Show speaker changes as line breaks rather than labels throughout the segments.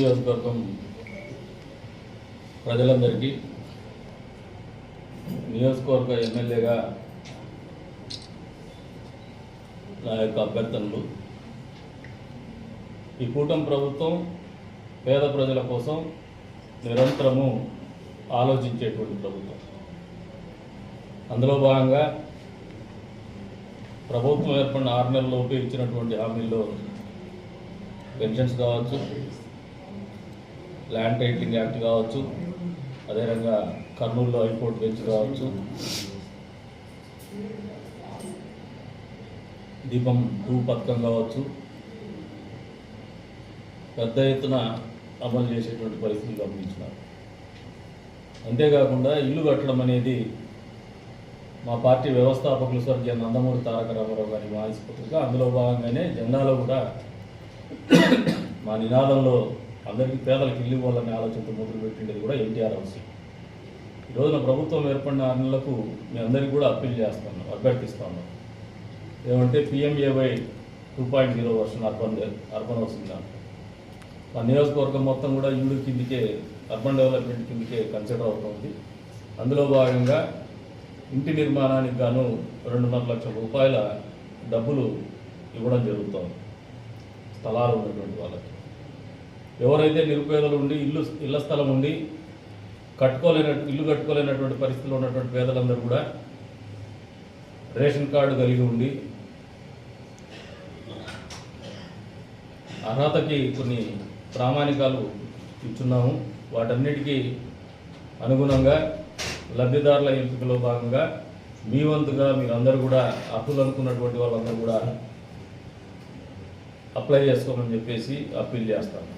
నియోజకవర్గం ప్రజలందరికీ నియోజకవర్గ ఎమ్మెల్యేగా నా యొక్క అభ్యర్థనలు. ఈ కూటమి ప్రభుత్వం పేద ప్రజల కోసం నిరంతరము ఆలోచించేటువంటి ప్రభుత్వం. అందులో భాగంగా ప్రభుత్వం ఏర్పడిన 6 నెలల్లోపు ఇచ్చినటువంటి హామీల్లో పెన్షన్స్ కావచ్చు, ల్యాండ్ టైటిలింగ్ యాక్ట్ కావచ్చు, అదేవిధంగా కర్నూలులో హైకోర్టు బెంచ్ కావచ్చు, దీపం 2 పథకం కావచ్చు, పెద్ద ఎత్తున అమలు చేసేటువంటి పరిస్థితులు గమనించినారు. అంతేకాకుండా ఇల్లు కట్టడం అనేది మా పార్టీ వ్యవస్థాపకులు స్వర్గీయ నందమూరి తారక రామారావు గారి మానసిక అందులో భాగంగానే జెండాలో కూడా మా నినాదంలో అందరికీ పేదలకు ఇల్లు ఇవ్వాలనే ఆలోచనతో మొదలుపెట్టిండేది కూడా ఎన్టీఆర్ హౌస్. ఈరోజున ప్రభుత్వం ఏర్పడిన 6 నెలలకు మీ అందరికీ కూడా అభ్యర్థిస్తాను. ఏమంటే PMAY 2.0 వర్షన్ అర్బన్ హౌసింగ్ దాంట్లో మా నియోజకవర్గం మొత్తం కూడా యూడి కిందికే, అర్బన్ డెవలప్మెంట్ కిందికే కన్సిడర్ అవుతుంది. అందులో భాగంగా ఇంటి నిర్మాణానికి గాను 2.5 లక్షల రూపాయల డబ్బులు ఇవ్వడం జరుగుతుంది స్థలాలు ఉన్నటువంటి వాళ్ళకి. ఎవరైతే నిరుపేదలు ఉండి ఇళ్ల స్థలం ఉండి ఇల్లు కట్టుకోలేనటువంటి పరిస్థితుల్లో ఉన్నటువంటి పేదలందరూ కూడా రేషన్ కార్డు కలిగి ఉండి అర్హతకి కొన్ని ప్రామాణికాలు ఇచ్చున్నాము. వాటన్నిటికీ అనుగుణంగా లబ్ధిదారుల ఎంపికలో భాగంగా మీ వంతుగా మీరందరూ కూడా అప్పులు అనుకున్నటువంటి వాళ్ళందరూ కూడా అప్లై చేసుకోమని చెప్పేసి అప్పీల్ చేస్తాను.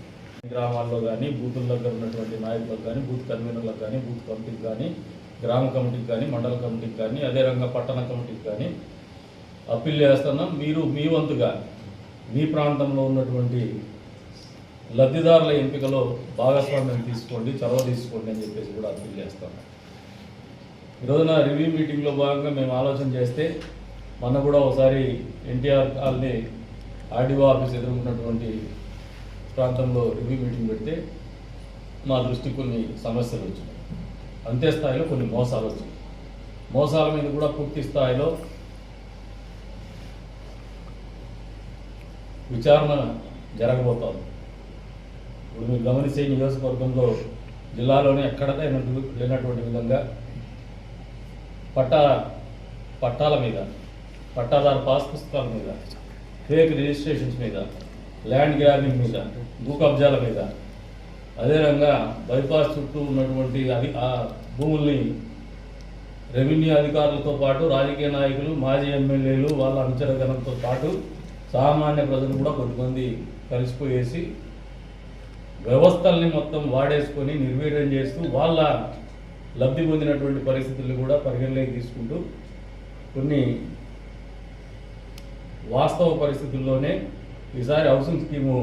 గ్రామాల్లో కానీ, బూతుల దగ్గర ఉన్నటువంటి నాయకులకు కానీ, బూత్ కన్వీనర్లకు కానీ, బూత్ కమిటీకి కానీ, గ్రామ కమిటీకి కానీ, మండల కమిటీకి కానీ, అదేవిధంగా పట్టణ కమిటీకి కానీ అప్పీల్ చేస్తున్నాం. మీరు మీ వంతుగా మీ ప్రాంతంలో ఉన్నటువంటి లబ్ధిదారుల ఎంపికలో భాగస్వామ్యం తీసుకోండి, చొరవ తీసుకోండి అని చెప్పేసి కూడా అప్పీల్ చేస్తాను. ఈరోజున రివ్యూ మీటింగ్లో భాగంగా మేము ఆలోచన చేస్తే మొన్న కూడా ఒకసారి ఎన్టీఆర్ కాలనీ ఆర్డీఓ ఆఫీస్ ఎదుర్కొన్నటువంటి ప్రాంతంలో రివ్యూ మీటింగ్ పెడితే మా దృష్టికి కొన్ని సమస్యలు వచ్చినాయి. అంతే స్థాయిలో కొన్ని మోసాలు వచ్చినాయి. మోసాల మీద కూడా పూర్తి స్థాయిలో విచారణ జరగబోతోంది. ఇప్పుడు మీరు గమనించే నియోజకవర్గంలో జిల్లాలోనే ఎక్కడ లేనటువంటి విధంగా పట్టాల మీద, పట్టాదారు పాస్ పుస్తకాల మీద, ఫేక్ రిజిస్ట్రేషన్స్ మీద, ల్యాండ్ గ్రాబింగ్ మీద, భూ కబ్జాల మీద, అదేవిధంగా బైపాస్ చుట్టూ ఉన్నటువంటి ఆ భూముల్ని రెవెన్యూ అధికారులతో పాటు రాజకీయ నాయకులు, మాజీ ఎమ్మెల్యేలు, వాళ్ళ అనుచరగణంతో పాటు సామాన్య ప్రజలు కూడా కొంతమంది కలిసిపోయేసి వ్యవస్థల్ని మొత్తం వాడేసుకొని నిర్వీర్యం చేస్తూ వాళ్ళ లబ్ధి పొందినటువంటి పరిస్థితులు కూడా పరిగణలోకి తీసుకుంటూ కొన్ని వాస్తవ పరిస్థితుల్లోనే ఈసారి హౌసింగ్ స్కీము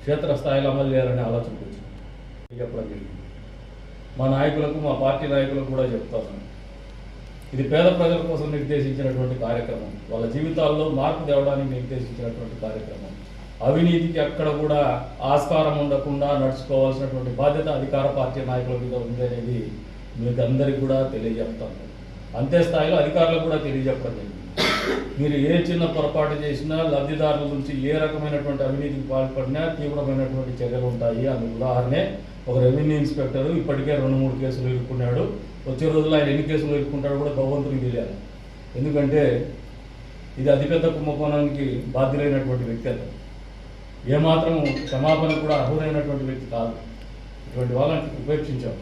క్షేత్రస్థాయిలో అమలు చేయాలనే ఆలోచన వచ్చింది చెప్పడం జరిగింది. మా నాయకులకు, మా పార్టీ నాయకులకు కూడా చెప్తాను, ఇది పేద ప్రజల కోసం నిర్దేశించినటువంటి కార్యక్రమం, వాళ్ళ జీవితాల్లో మార్పు తేవడానికి నిర్దేశించినటువంటి కార్యక్రమం. అవినీతికి అక్కడ కూడా ఆస్కారం ఉండకుండా నడుచుకోవాల్సినటువంటి బాధ్యత అధికార పార్టీ నాయకుల మీద ఉంది అనేది మీకు అందరికీ కూడా తెలియజెప్తాను. అంతే స్థాయిలో అధికారులకు కూడా తెలియజెప్పడం జరిగింది. మీరు ఏ చిన్న పొరపాటు చేసినా, లబ్ధిదారుల నుంచి ఏ రకమైనటువంటి అవినీతికి పాల్పడినా తీవ్రమైనటువంటి చర్యలు ఉంటాయి. అందుకు ఉదాహరణే ఒక రెవెన్యూ ఇన్స్పెక్టర్ ఇప్పటికే 2-3 కేసులు ఇరుక్కున్నాడు. వచ్చే రోజుల్లో ఆయన ఎన్ని కేసులు ఇరుక్కుంటాడో కూడా భగవంతుడికి తెలియాలి. ఎందుకంటే ఇది అతిపెద్ద కుంభకోణానికి బాధ్యులైనటువంటి వ్యక్తి అతను. ఏమాత్రం క్షమాపణ కూడా అర్హులైనటువంటి వ్యక్తి కాదు. ఇటువంటి వాళ్ళని ఉపేక్షించాం.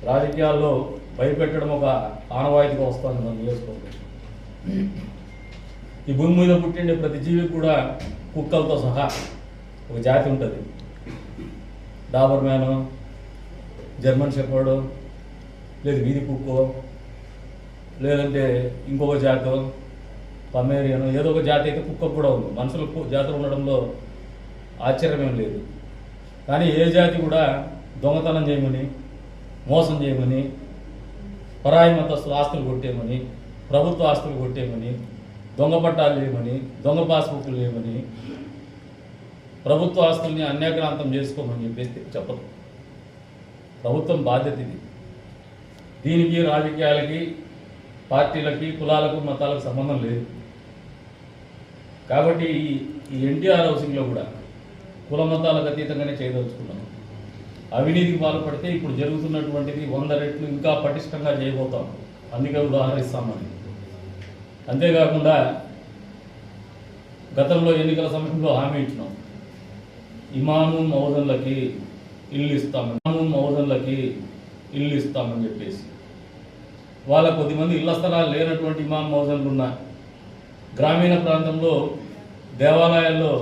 రాజకీయాల్లో భయపెట్టడం ఒక ఆనవాయితీగా వస్తుంది మన నియోజకవర్గం. ఈ భూమి మీద పుట్టిండే ప్రతి జీవికి కూడా కుక్కలతో సహా ఒక జాతి ఉంటుంది. డాబర్ మ్యాను, జర్మన్ షెపర్డు, లేదు వీధి కుక్కో, లేదంటే ఇంకొక జాతో, పమేరియను, ఏదో ఒక జాతి అయితే కుక్క కూడా ఉంది. మనుషులకు జాతులు ఉండడంలో ఆశ్చర్యమేం లేదు. కానీ ఏ జాతి కూడా దొంగతనం చేయమని, మోసం చేయమని, పరాయి మతస్థుల ఆస్తులు కొట్టేయమని, ప్రభుత్వ ఆస్తులు కొట్టేయమని, దొంగ పట్టాలు చేయమని, దొంగ పాస్బుక్లు చేయమని ప్రభుత్వ ఆస్తుల్ని అన్యాక్రాంతం చేసుకోమని చెప్పేసి చెప్పదు. ప్రభుత్వం బాధ్యత ఇది. దీనికి రాజకీయాలకి, పార్టీలకి, కులాలకు, మతాలకు సంబంధం లేదు. కాబట్టి ఈ ఎన్టీఆర్ హౌసింగ్లో కూడా కుల మతాలకు అతీతంగానే చేయదలుచుకున్నాం. అవినీతికి పాల్పడితే ఇప్పుడు జరుగుతున్నటువంటిది 100 రెట్లు ఇంకా పటిష్టంగా చేయబోతాం. అందుకే ఉదాహరిస్తామని. అంతేకాకుండా గతంలో ఎన్నికల సమయంలో హామీ ఇచ్చినాం, ఇమాము మౌజన్లకి ఇల్లు ఇస్తామని చెప్పేసి. వాళ్ళ కొద్దిమంది ఇళ్ల స్థలాలు లేనటువంటి ఇమాం మౌజన్లు ఉన్న గ్రామీణ ప్రాంతంలో దేవాలయాల్లో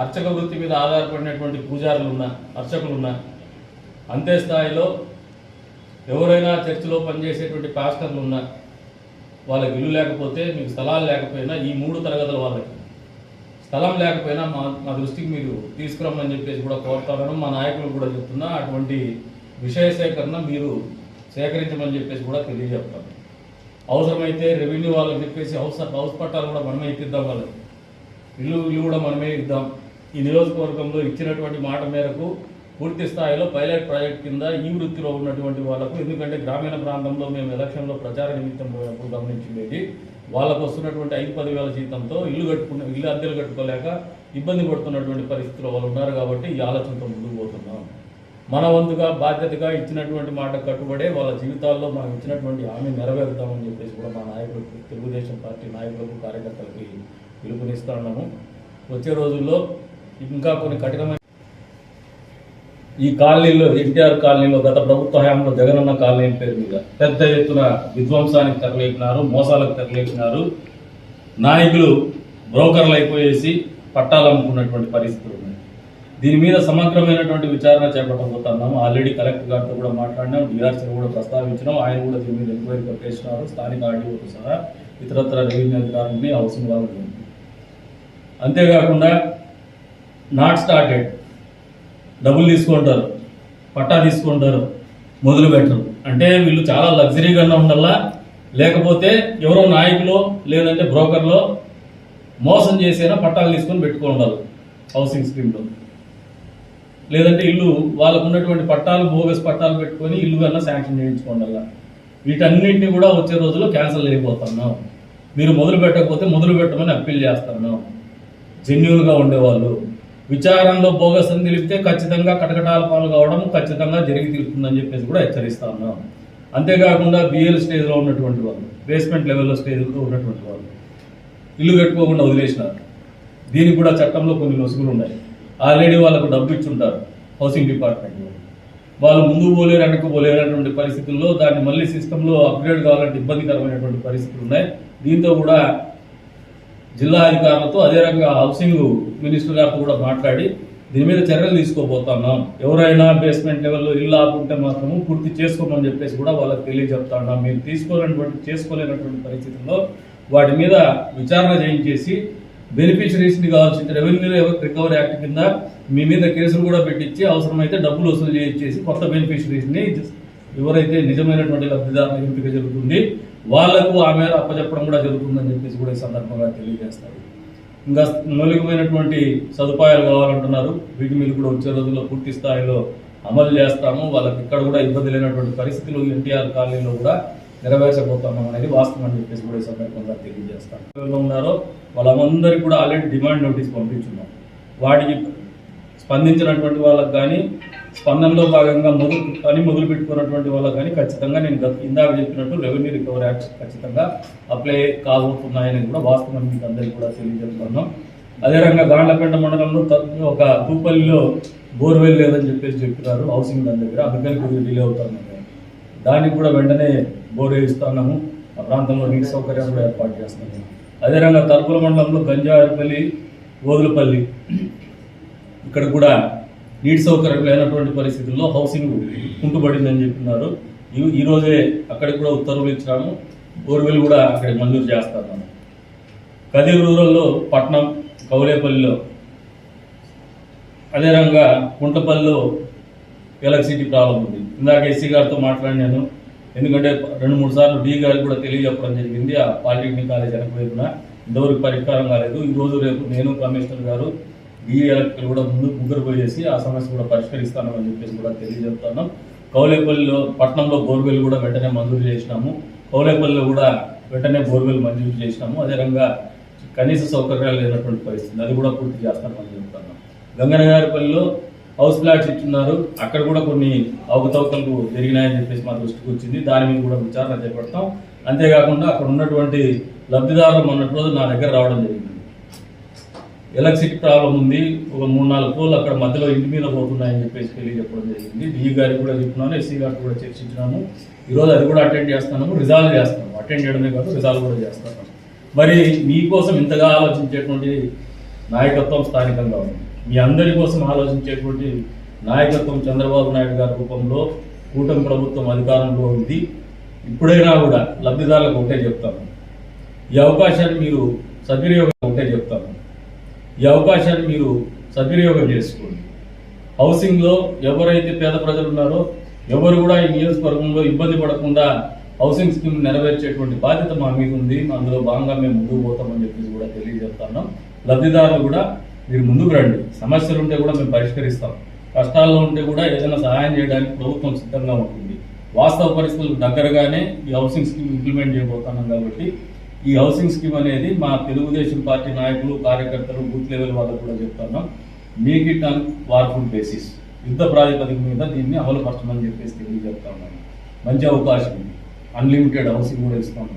అర్చక వృత్తి మీద ఆధారపడినటువంటి పూజారులున్నా, అర్చకులున్నా, అంతే స్థాయిలో ఎవరైనా చర్చిలో పనిచేసేటువంటి పాస్టర్లు ఉన్నా, వాళ్ళకి ఇల్లు లేకపోతే, మీకు స్థలాలు లేకపోయినా, ఈ 3 తరగతుల వాళ్ళకి స్థలం లేకపోయినా మా దృష్టికి మీరు తీసుకురమ్మని చెప్పేసి కూడా కోరుతాను. మా నాయకులు కూడా చెప్తున్నా, అటువంటి విషయ సేకరణ మీరు సేకరించమని చెప్పేసి కూడా తెలియజెప్తాను. అవసరమైతే రెవెన్యూ వాళ్ళకి చెప్పేసి హౌస్ పట్టాలు కూడా మనమే ఇప్పిద్దాం. వాళ్ళకి ఇల్లు కూడా మనమే ఇద్దాం. ఈ నియోజకవర్గంలో ఇచ్చినటువంటి మాట మేరకు పూర్తి స్థాయిలో పైలట్ ప్రాజెక్ట్ కింద ఈ వృత్తిలో ఉన్నటువంటి వాళ్ళకు, ఎందుకంటే గ్రామీణ ప్రాంతంలో మేము ఎలక్షన్లో ప్రచార నిమిత్తం పోయినప్పుడు గమనించింది, వాళ్ళకు వస్తున్నటువంటి 5-10 వేల జీతంతో ఇల్లు అద్దెలు కట్టుకోలేక ఇబ్బంది పడుతున్నటువంటి పరిస్థితుల్లో వాళ్ళు ఉన్నారు. కాబట్టి ఈ ఆలోచనతో ముందుకు పోతున్నాం. మన వంతుగా బాధ్యతగా ఇచ్చినటువంటి మాట కట్టుబడే వాళ్ళ జీవితాల్లో మనం ఇచ్చినటువంటి హామీ నెరవేరుతామని చెప్పేసి కూడా మా నాయకులకు, తెలుగుదేశం పార్టీ నాయకులకు, కార్యకర్తలకి పిలుపునిస్తున్నాము. వచ్చే రోజుల్లో ఇంకా కొన్ని కఠినమైన ఈ కాలనీలో, ఎన్టీఆర్ కాలనీలో గత ప్రభుత్వ హయాంలో జగనన్న కాలనీ పేరు మీద పెద్ద ఎత్తున విధ్వంసానికి తెరలేపినారు, మోసాలకు తెరలేపినారు. నాయకులు బ్రోకర్లు అయిపోయేసి పట్టాలు అమ్ముకున్నటువంటి పరిస్థితులు ఉన్నాయి. దీని మీద సమగ్రమైనటువంటి విచారణ చేపట్టబోతున్నాము. ఆల్రెడీ కలెక్టర్ గారితో కూడా మాట్లాడినాం, డిఆర్సీ కూడా ప్రస్తావించినాం. ఆయన కూడా దీని మీద ఎంక్వైరీ పెట్టేసినారు. స్థానిక ఆర్డీఓతో సహా ఇతరత్ర రెవెన్యూ అధికారులని, హౌసింగ్ వాళ్ళని. అంతేకాకుండా నాట్ స్టార్టెడ్, డబ్బులు తీసుకుంటారు, పట్టా తీసుకుంటారు, మొదలు పెట్టరు. అంటే వీళ్ళు చాలా లగ్జరీగా ఉండాలా, లేకపోతే ఎవరో నాయకులు లేదంటే బ్రోకర్లో మోసం చేసేనా పట్టాలు తీసుకొని పెట్టుకుంటారు హౌసింగ్ స్కీమ్లో. లేదంటే ఇల్లు వాళ్ళకు ఉన్నటువంటి పట్టాలు, బోగస్ పట్టాలు పెట్టుకొని ఇల్లు కన్నా శాంక్షన్ చేయించుకోండాలా. వీటన్నింటినీ కూడా వచ్చే రోజుల్లో క్యాన్సిల్ చేయబోతున్నాం. మీరు మొదలు పెట్టకపోతే మొదలు పెట్టమని అప్పీల్ చేస్తున్నాం. జెన్యూన్గా ఉండేవాళ్ళు విచారణలో బోగస్ అని తెలిపితే ఖచ్చితంగా కటకటాల పాలు కావడం ఖచ్చితంగా జరిగి తీరుతుందని చెప్పేసి కూడా హెచ్చరిస్తా ఉన్నాం. అంతేకాకుండా బిఎల్ స్టేజ్లో ఉన్నటువంటి వాళ్ళు, బేస్మెంట్ లెవెల్లో స్టేజ్లో ఉన్నటువంటి వాళ్ళు ఇల్లు కట్టుకోకుండా వదిలేసినారు. దీనికి కూడా చట్టంలో కొన్ని లొసుగులు ఉన్నాయి. ఆల్రెడీ వాళ్ళకు డబ్బు ఇచ్చుంటారు హౌసింగ్ డిపార్ట్మెంట్. వాళ్ళు ముందుకు పోలేరు, వెనక్కి పోలేనటువంటి పరిస్థితుల్లో దాన్ని మళ్ళీ సిస్టంలో అప్గ్రేడ్ కావాలంటే ఇబ్బందికరమైనటువంటి పరిస్థితులు ఉన్నాయి. దీంతో కూడా జిల్లా అధికారులతో, అదే రకంగా హౌసింగ్ మినిస్టర్ గారితో కూడా మాట్లాడి దీని మీద చర్యలు తీసుకోబోతున్నాం. ఎవరైనా బేస్మెంట్ లెవెల్లో ఇల్లు ఆపుకుంటే మాత్రము పూర్తి చేసుకోమని చెప్పేసి కూడా వాళ్ళకి తెలియజెప్తున్నాం. మీరు చేసుకోలేనటువంటి పరిస్థితుల్లో వాటి మీద విచారణ చేయించేసి బెనిఫిషరీస్ని కావాల్సిన రెవెన్యూ రికవరీ యాక్ట్ కింద మీ మీద కేసులు కూడా పెట్టించి అవసరమైతే డబ్బులు వసూలు చేయించేసి కొత్త బెనిఫిషరీస్ని ఎవరైతే నిజమైనటువంటి లబ్ధిదారుల ఎంపిక జరుగుతుంది వాళ్లకు ఆ మేర అప్పచెప్పడం కూడా జరుగుతుందని చెప్పేసి కూడా ఈ సందర్భంగా తెలియజేస్తారు. ఇంకా మౌలికమైనటువంటి సదుపాయాలు కావాలంటున్నారు. వీటి మీద కూడా వచ్చే రోజుల్లో పూర్తి స్థాయిలో అమలు చేస్తాము. వాళ్ళకి ఇక్కడ కూడా ఇబ్బంది లేనటువంటి పరిస్థితులు ఎన్టీఆర్ కాలనీలో కూడా నెరవేర్చబోతున్నాం అనేది వాస్తవం అని చెప్పేసి కూడా ఈ సందర్భంగా తెలియజేస్తాం. ఎవరు ఉన్నారో వాళ్ళందరికీ కూడా ఆల్రెడీ డిమాండ్ నోటీస్ పంపించున్నాం. వాటికి స్పందించినటువంటి వాళ్ళకి కానీ, స్పందనలో భాగంగా మొదలు పెట్టుకున్నటువంటి వాళ్ళకి కానీ ఖచ్చితంగా నేను ఇందాక చెప్పినట్టు రెవెన్యూ రికవరీ యాక్ట్స్ ఖచ్చితంగా అప్లై కాబోతున్నాయని కూడా వాస్తవం మీకు అందరికీ కూడా తెలియజేస్తున్నాం. అదే రకంగా గాండ్లపేట మండలంలో ఒక తూపల్లిలో బోర్వెల్ లేదని చెప్పేసి చెప్పినారు హౌసింగ్ దాని దగ్గర, అందుకని కొద్దిగా డిలే అవుతున్నాము. దానికి కూడా వెంటనే బోర్ వేయిస్తున్నాము. ఆ ప్రాంతంలో నీటి సౌకర్యం కూడా ఏర్పాటు చేస్తున్నాము. అదే రకంగా తలుపుల మండలంలో గంజారపల్లి, ఓదులపల్లి ఇక్కడ కూడా నీటి సౌకర్యం లేనటువంటి పరిస్థితుల్లో హౌసింగ్ కుంటుపడిందని చెప్పినారు. ఈ రోజే అక్కడికి కూడా ఉత్తర్వులు ఇచ్చాము. బోర్వెల్ కూడా అక్కడికి మంజూరు చేస్తున్నాము. కదిరి రూరల్లో పట్నం, కౌలేపల్లిలో, అదే రకంగా కుంటపల్లిలో ఎలక్ట్రిసిటీ ప్రాబ్లం ఉంది. ఇందాక ఎస్సీ గారితో మాట్లాడినాను. ఎందుకంటే 2-3 సార్లు డి గారికి కూడా తెలియజెప్పడం జరిగింది. ఆ పాలిటెక్నిక్ కాలేజ్ వెనకవైపున ఇంతవరకు పరిష్కారం కాలేదు. ఈరోజు రేపు నేను, కమిషనర్ గారు, ఈ ఎలక్ట్రికల్ కూడా ముగ్గురు పోయేసి ఆ సమస్య కూడా పరిష్కరిస్తామని చెప్పేసి కూడా తెలియజేస్తున్నాం. కౌలేపల్లిలో పట్టణంలో బోర్వెల్ కూడా వెంటనే మంజూరు చేసినాము. కౌలేపల్లిలో కూడా వెంటనే బోర్వెల్ మంజూరు చేసినాము. అదేవిధంగా కనీస సౌకర్యాలు లేనటువంటి పరిస్థితి, అది కూడా పూర్తి చేస్తామని చెప్తున్నాం. గంగనగారిపల్లిలో హౌస్ ఫ్లాట్స్ ఇచ్చున్నారు, అక్కడ కూడా కొన్ని అవకతవకలు జరిగినాయని చెప్పేసి మా దృష్టికి వచ్చింది. దాని మీద కూడా విచారణ చేపడతాం. అంతేకాకుండా అక్కడ ఉన్నటువంటి లబ్ధిదారులు మొన్నటి రోజు నా దగ్గర రావడం జరిగింది. ఎలక్ట్రిసిటీ ప్రాబ్లం ఉంది, ఒక 3-4 పోలు అక్కడ మధ్యలో ఇంటి మీద పోతున్నాయని చెప్పేసి తెలియజెప్పడం జరిగింది. డిఈ గారికి కూడా చెప్తున్నాను, ఎస్సీ గారికి కూడా చర్చించినాము. ఈరోజు అది కూడా అటెండ్ చేస్తున్నాము, రిజాల్వ్ చేస్తున్నాము. అటెండ్ చేయడమే కాదు, రిజాల్వ్ కూడా చేస్తున్నాము. మరి మీకోసం ఇంతగా ఆలోచించేటువంటి నాయకత్వం స్థానికంగా ఉంది. మీ అందరి కోసం ఆలోచించేటువంటి నాయకత్వం చంద్రబాబు నాయుడు గారి రూపంలో కూటమి ప్రభుత్వం అధికారంలో ఉంది. ఇప్పుడైనా కూడా లబ్ధిదారులకు ఒకటే చెప్తాను, ఈ అవకాశాన్ని మీరు సద్వినియోగం చేసుకోండి. హౌసింగ్లో ఎవరైతే పేద ప్రజలు ఉన్నారో ఎవరు కూడా ఈ నియోజకవర్గంలో ఇబ్బంది పడకుండా హౌసింగ్ స్కీమ్ నెరవేర్చేటువంటి బాధ్యత మా మీద ఉంది. అందులో భాగంగా మేము ముందుకు పోతామని చెప్పేసి కూడా తెలియజేస్తున్నాం. లబ్ధిదారులు కూడా మీరు ముందుకు రండి, సమస్యలు ఉంటే కూడా మేము పరిష్కరిస్తాం. కష్టాల్లో ఉంటే కూడా ఏదైనా సహాయం చేయడానికి ప్రభుత్వం సిద్ధంగా ఉంటుంది. వాస్తవ పరిస్థితులకు దగ్గరగానే ఈ హౌసింగ్ స్కీమ్ ఇంప్లిమెంట్ చేయబోతున్నాం. కాబట్టి ఈ హౌసింగ్ స్కీమ్ అనేది మా తెలుగుదేశం పార్టీ నాయకులు, కార్యకర్తలు, బూత్ లెవెల్ వాళ్ళకు కూడా చెప్తున్నాం, మేక్ ఇట్ ఆన్ వార్ఫుల్ బేసిస్, యుద్ధ ప్రాతిపదిక మీద దీన్ని అమలుపరచమని చెప్పేసి తెలియజెప్తాము. మంచి అవకాశం ఉంది, అన్లిమిటెడ్ హౌసింగ్ కూడా ఇస్తాం.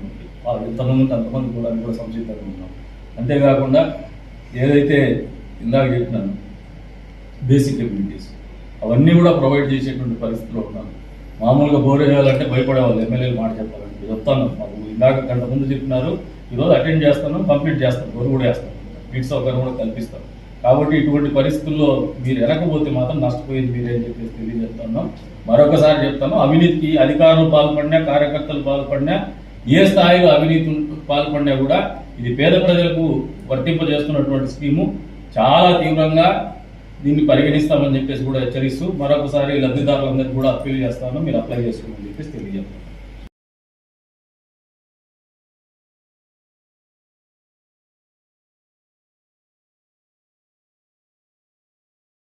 ఎంతమంది అంతమంది కూడా సంసిద్ధంగా ఉన్నాం. అంతేకాకుండా ఏదైతే ఇందాక చెప్పినాను బేసిక్ ఎమ్యూనిటీస్ అవన్నీ కూడా ప్రొవైడ్ చేసేటువంటి పరిస్థితిలో ఉన్నాను. మామూలుగా బోర్ వేయాలంటే భయపడేవాళ్ళు, ఎమ్మెల్యేలు మాట చెప్పాలంటే చెప్తాను. మాకు ఇందాక గంట ముందు చెప్పినారు, ఈరోజు అటెండ్ చేస్తాను, కంప్లీట్ చేస్తాను, బోర్ కూడా వేస్తాను, నీటి సౌకర్యం కూడా కల్పిస్తాను. కాబట్టి ఇటువంటి పరిస్థితుల్లో మీరు వెనకపోతే మాత్రం నష్టపోయేది మీరే అని చెప్పేసి తెలియజేస్తున్నాం. మరొకసారి చెప్తాను, అవినీతికి అధికారులు పాల్పడినా, కార్యకర్తలు పాల్పడినా, ఏ స్థాయిలో అవినీతి పాల్పడినా కూడా ఇది పేద ప్రజలకు వర్తింపజేస్తున్నటువంటి స్కీము. చాలా తీవ్రంగా దీన్ని పరిగణిస్తామని చెప్పేసి కూడా హెచ్చరిస్తూ మరొకసారి లబ్ధిదారులందరికీ కూడా అప్పీల్ చేస్తాను, మీరు అప్లై చేసుకోమని చెప్పేసి తెలియజేస్తాను.